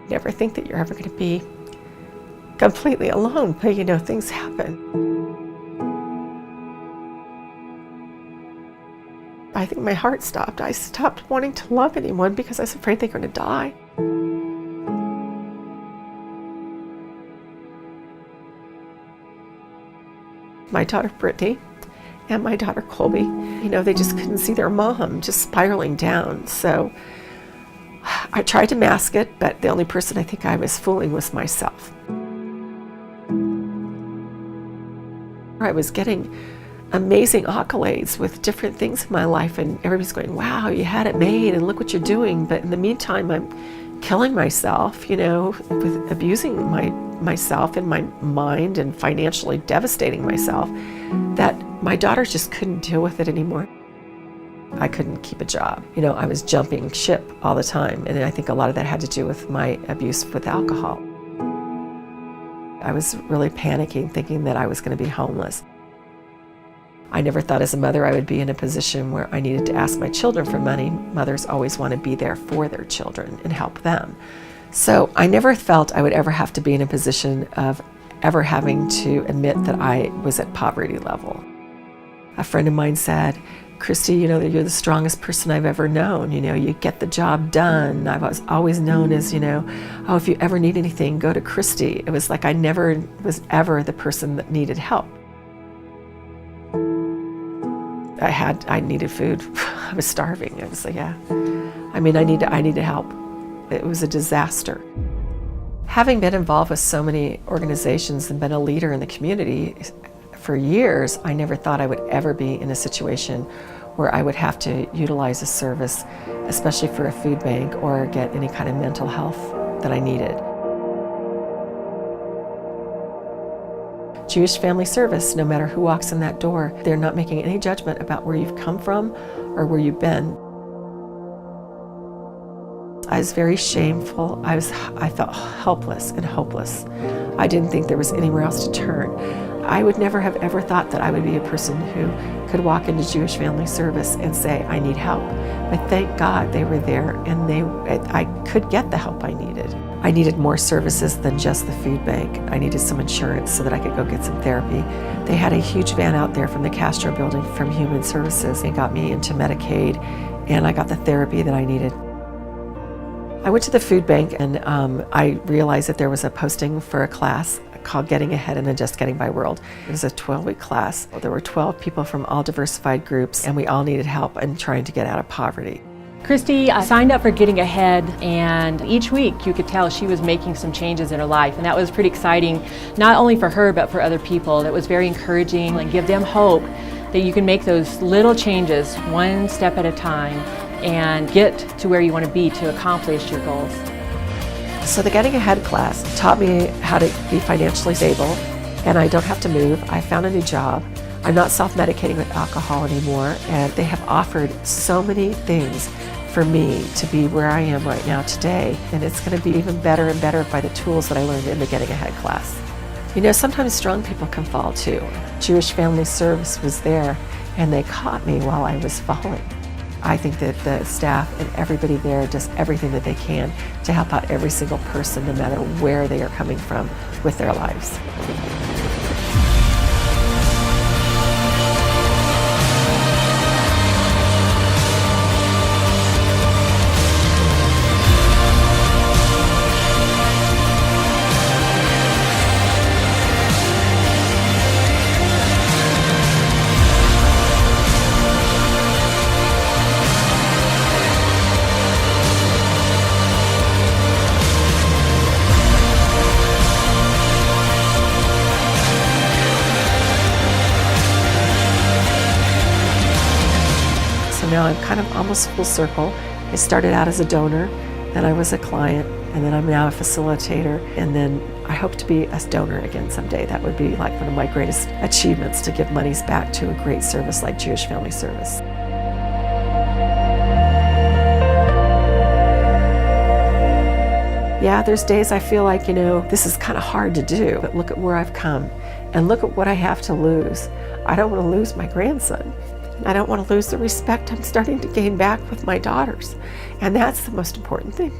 Never think that you're ever going to be completely alone, but things happen. I think my heart stopped. I stopped wanting to love anyone because I was afraid they were going to die. My daughter Brittany and my daughter Colby, they just couldn't see their mom just spiraling down. So I tried to mask it, but the only person I think I was fooling was myself. I was getting amazing accolades with different things in my life, and everybody's going, wow, you had it made and look what you're doing. But in the meantime, I'm killing myself, with abusing myself in my mind and financially devastating myself, that my daughter just couldn't deal with it anymore. I couldn't keep a job. I was jumping ship all the time, and I think a lot of that had to do with my abuse with alcohol. I was really panicking, thinking that I was going to be homeless. I never thought as a mother I would be in a position where I needed to ask my children for money. Mothers always want to be there for their children and help them. So I never felt I would ever have to be in a position of ever having to admit that I was at poverty level. A friend of mine said, Christy, you're the strongest person I've ever known. You get the job done. I was always known as, oh, if you ever need anything, go to Christy. It was like I never was ever the person that needed help. I needed food. I was starving. I was like, yeah. I needed help. It was a disaster. Having been involved with so many organizations and been a leader in the community for years, I never thought I would ever be in a situation where I would have to utilize a service, especially for a food bank, or get any kind of mental health that I needed. Jewish Family Service, no matter who walks in that door, they're not making any judgment about where you've come from or where you've been. I was very shameful. I felt helpless and hopeless. I didn't think there was anywhere else to turn. I would never have ever thought that I would be a person who could walk into Jewish Family Service and say, I need help. But thank God they were there, and I could get the help I needed. I needed more services than just the food bank. I needed some insurance so that I could go get some therapy. They had a huge van out there from the Castro building from Human Services. They got me into Medicaid, and I got the therapy that I needed. I went to the food bank, and I realized that there was a posting for a class called Getting Ahead in a Just Getting By World. It was a 12-week class. There were 12 people from all diversified groups, and we all needed help in trying to get out of poverty. Christy signed up for Getting Ahead, and each week you could tell she was making some changes in her life, and that was pretty exciting, not only for her but for other people. That was very encouraging and give them hope that you can make those little changes one step at a time and get to where you want to be to accomplish your goals. So the Getting Ahead class taught me how to be financially stable, and I don't have to move. I found a new job. I'm not self-medicating with alcohol anymore, and they have offered so many things for me to be where I am right now today, and it's going to be even better and better by the tools that I learned in the Getting Ahead class. Sometimes strong people can fall too. Jewish Family Service was there, and they caught me while I was falling. I think that the staff and everybody there does everything that they can to help out every single person, no matter where they are coming from with their lives. So now I'm kind of almost full circle. I started out as a donor, then I was a client, and then I'm now a facilitator, and then I hope to be a donor again someday. That would be like one of my greatest achievements, to give monies back to a great service like Jewish Family Service. Yeah, there's days I feel like, this is kind of hard to do, but look at where I've come, and look at what I have to lose. I don't want to lose my grandson. I don't want to lose the respect I'm starting to gain back with my daughters. And that's the most important thing.